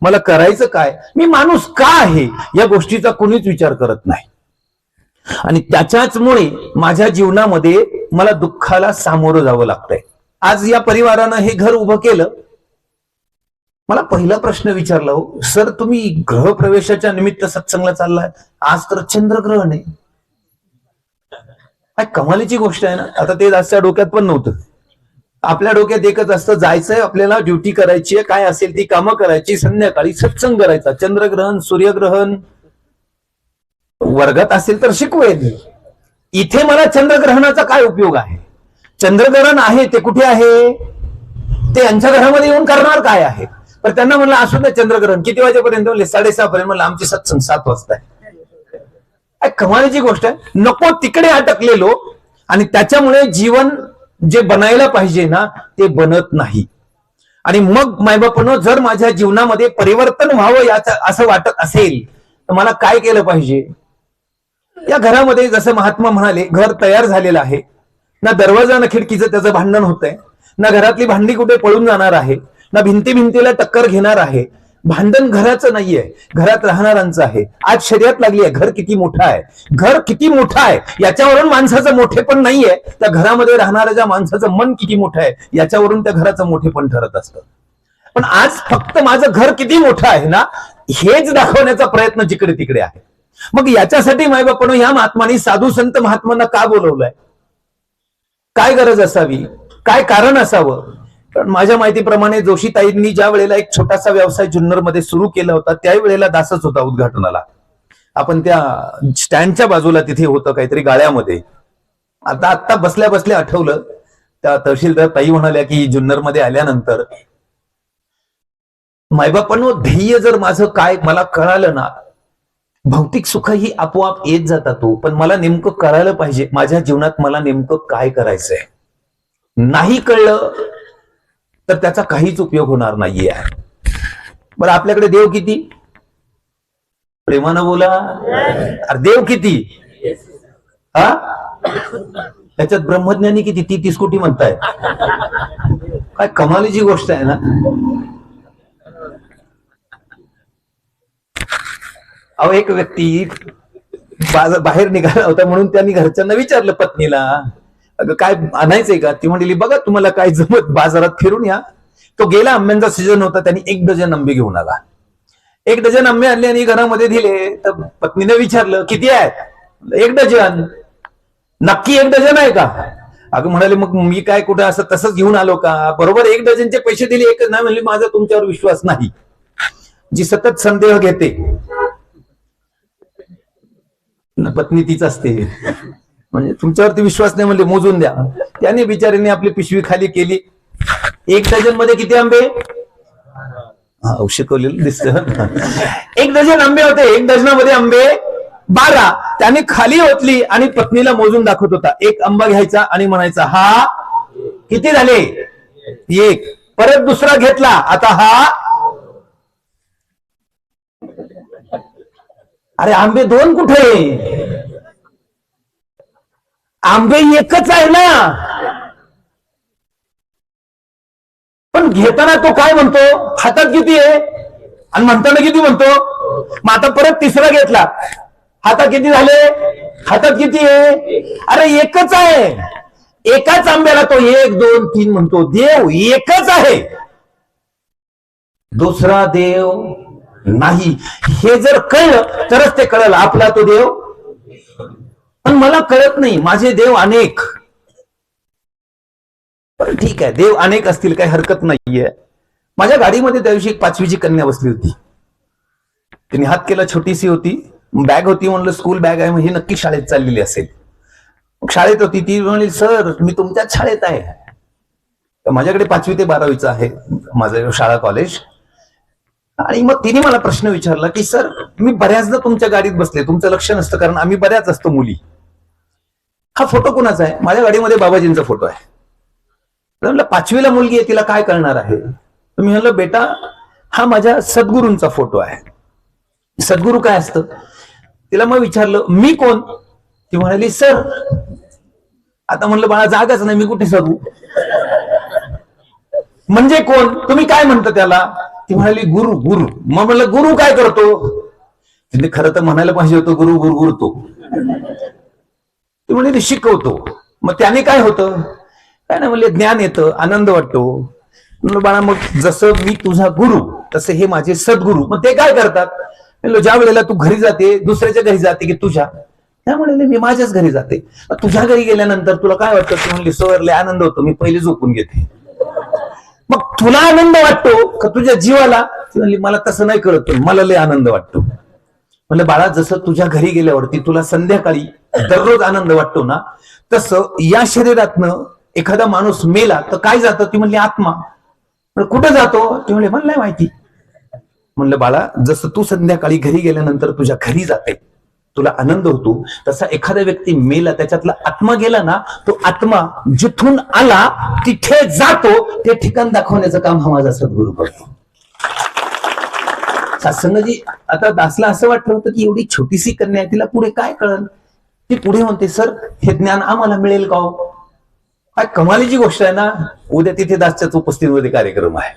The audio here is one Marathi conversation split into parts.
मला करायचं काय, मी माणूस का आहे, या गोष्टीचा कोणीच विचार करत नाही. आणि त्याच्याचमुळे माझ्या जीवनामध्ये मला दुःखाला सामोरं जावं लागतंय. आज या परिवारानं हे घर उभं केलं. मला पहिला प्रश्न विचारला, हो सर तुम्ही गृहप्रवेशाच्या निमित्त सत्संगला चाललाय, आज तर चंद्रग्रहण आहे. काय कमालीची गोष्ट आहे ना. आता ते जास्त डोक्यात पण नव्हतं. आपल्या डोक्यात एकच असतं, जायचंय आपल्याला, ड्युटी करायची आहे, काय असेल ती कामं करायची, संध्याकाळी सत्संग करायचा. चंद्रग्रहण सूर्यग्रहण वर्गात असेल तर शिकवेल. इथे मला चंद्रग्रहणाचा काय उपयोग आहे? चंद्रग्रहण आहे ते कुठे आहे? ते यांच्या घरामध्ये येऊन करणार काय आहे? पण त्यांना म्हणलं असू दे चंद्रग्रहण, किती वाजेपर्यंत? म्हणले 6:30 पर्यंत. म्हणलं आमची सत्संग 7 वाजता आहे. काय कमालीची गोष्ट आहे. नको तिकडे अटकलेलो आणि त्याच्यामुळे जीवन जे बनायला पाहिजे ना ते बनत नाही. आणि मग मायबापानं जर माझ्या जीवनामध्ये परिवर्तन व्हावं याचं असं वाटत असेल तर मला काय केलं पाहिजे? या घरामध्ये जसं महात्मा म्हणाले, घर तयार झालेलं आहे, ना दरवाजा ना खिडकीचं त्याचं भांडण होतंय, ना घरातली भांडी कुठे पळून जाणार आहे, ना भिंतीला टक्कर घेणार आहे. भांडण घराचं नाहीये, घरात राहणाऱ्यांचं आहे. आज शर्यत लागली आहे, घर किती मोठं आहे, घर किती मोठं आहे याच्यावरून माणसाचं मोठेपण नाहीये, त्या घरामध्ये राहणाऱ्या माणसाचं मन किती मोठं आहे याच्यावरून त्या घराचं मोठेपण ठरत असतं. पण आज फक्त माझं घर किती मोठं आहे ना हेच दाखवण्याचा प्रयत्न जिकडे तिकडे आहे. मग याच्यासाठी मायबापानं या महात्मानी साधू संत महात्मांना का बोलवलंय? काय गरज असावी, काय कारण असावं? कारण माझ्या माहितीप्रमाणे जोशीताईंनी ज्या वेळेला एक छोटासा व्यवसाय जुन्नरमध्ये सुरू केला होता त्यावेळेला दासच होता उद्घाटनाला. आपण त्या स्टँडच्या बाजूला तिथे होतं काहीतरी गाळ्यामध्ये. आता बसल्या बसल्या आठवलं, त्या तहसीलदार ताई म्हणाल्या की जुन्नरमध्ये आल्यानंतर मायबापांनो ध्येय जर माझं काय मला कळालं ना, भौतिक सुख ही आपोआप येत जातात तो, पण मला नेमकं कळायला पाहिजे माझ्या जीवनात मला नेमकं काय करायचंय. नाही कळलं तर त्याचा काहीच उपयोग होणार नाहीये. बरं आपल्याकडे देव किती? प्रेमानं बोला. अरे देव किती? हा त्याच्यात ब्रह्मज्ञानी किती? 30 कोटी म्हणताय. काय कमालीची गोष्ट आहे ना. अहो एक व्यक्ती बाहेर निघाला होता म्हणून त्यांनी घरच्यांना विचारलं पत्नीला, अगं काय आणायचंय का? ती म्हणली बघा तुम्हाला काय जमत बाजारात फिरून या. तो गेला, आंब्यांचा सीझन होता, त्यांनी 1 डझन आंबे घेऊन आला. 1 डझन आंबे आणले आणि घरामध्ये दिले. तर पत्नीने विचारलं किती आहेत? 1 डझन. नक्की 1 डझन आहे का? अगं म्हणाले मग मी काय कुठं असं तसंच घेऊन आलो का? बरोबर 1 डझनचे पैसे दिले, एकच नाही म्हणले माझा तुमच्यावर विश्वास नाही. जी सतत संदेह घेते पत्नी तीच असते. म्हणजे तुमच्यावरती विश्वास नाही म्हणले मोजून द्या. त्याने बिचारीने आपली पिशवी खाली केली. 1 डझन मध्ये किती आंबे? शिकवलेलं दिसत. 1 डझन आंबे होते. 1 डझनामध्ये आंबे 12. त्याने खाली ओतली आणि पत्नीला मोजून दाखवत होता. 1 आंबा घ्यायचा आणि म्हणायचा हा किती झाले? 1. परत दुसरा घेतला, आता हा. अरे आंबे 2 कुठे? आंबे एकच आहे ना. पण घेताना तो काय म्हणतो? हातात किती आहे? आणि म्हणताना किती म्हणतो? मग आता परत तिसरा घेतला, हातात किती झाले? हातात किती आहे? अरे एकच आहे. एकाच आंब्याला तो 1, 2, 3 म्हणतो. देव एकच आहे, दुसरा देव नाही. हे जर कळलं तरच ते कळलं आपला तो देव. पण मला कळत नाही, माझे देव अनेक. पण ठीक आहे, देव अनेक असतील काही हरकत नाहीये. माझ्या गाडीमध्ये त्या दिवशी एक 5वीची कन्या बसली होती. तिने हात केला, छोटीशी होती, बॅग होती. म्हणलं स्कूल बॅग आहे, ही नक्की शाळेत चाललेली असेल. शाळेत होती ती. म्हणली सर मी तुमच्याच शाळेत आहे. तर माझ्याकडे 5वी ते 12वीचं आहे माझं शाळा कॉलेज. आणि मग तिने मला प्रश्न विचारला की सर मी बऱ्याचदा तुमच्या गाडीत बसले, तुमचं लक्ष नसतं कारण आम्ही बऱ्याच असतो मुली. हा फोटो कोणाचा आहे? माझ्या गाडीमध्ये बाबाजींचा फोटो आहे. म्हणलं 5वीला मुलगी आहे, तिला काय कळणार आहे? तर मी म्हणलं बेटा हा माझ्या सद्गुरूंचा फोटो आहे. सद्गुरू काय असतं? तिला मग विचारलं मी कोण? ती म्हणाली सर. आता म्हणलं बाळा जागाच नाही, मी कुठे सद्गुरू म्हणजे कोण? तुम्ही काय म्हणता त्याला? ती म्हणाली गुरु गुरु. मग म्हणलं गुरु काय करतो? तिने खरं तर म्हणायला पाहिजे होतं गुरु गुरगुरतो. ती म्हणजे शिकवतो. मग त्याने काय होतं? काय ना म्हणले ज्ञान येतं, आनंद वाटतो. म्हणलं बाळा मग जसं मी तुझा गुरु तसे हे माझे सद्गुरु. मग ते काय करतात? म्हणलं ज्या वेळेला तू घरी जाते, दुसऱ्याच्या घरी जाते की तुझ्या, त्यामुळे मी माझ्याच घरी जाते. तुझ्या घरी गेल्यानंतर तुला काय वाटतं? ती म्हणली सवरले आनंद होतो, मी पहिले झोपून घेते. मग तुला आनंद वाटतो का तुझ्या जीवाला? ती म्हणली मला तसं नाही कळत, पण मला लय आनंद वाटतो. म्हणलं बाळा जसं तुझ्या घरी गेल्यावरती तुला संध्याकाळी दररोज आनंद वाटतो ना, तसं या शरीरातनं एखादा माणूस मेला तर काय जातं? ती म्हणली आत्मा. कुठं जातो? ती म्हणले मला नाही माहिती. म्हणलं बाळा जसं तू संध्याकाळी घरी गेल्यानंतर तुझ्या घरी जाते, तुला आनंद होतो, तसा एखादा व्यक्ती मेला त्याच्यातला आत्मा गेला ना, तो आत्मा जिथून आला तिथे जातो, ते ठिकाण दाखवण्याचं काम हा माझा सद्गुरू करतो. सत्संगजी आता दासला असं वाटलं होतं की एवढी छोटीशी कन्या आहे, तिला पुढे काय कळलं? ती पुढे म्हणते सर हे ज्ञान आम्हाला मिळेल का हो? काय कमालीची गोष्ट आहे ना. उद्या तिथे दासच्याच उपस्थितीमध्ये कार्यक्रम आहे.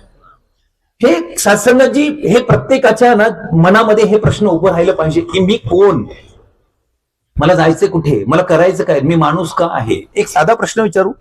हे सत्संगजी हे प्रत्येकाच्या ना मनामध्ये हे प्रश्न उभं राहिलं पाहिजे की मी कोण, मला जायचं कुठे, मला करायचं काय, मी माणूस का आहे. एक साधा प्रश्न विचारू.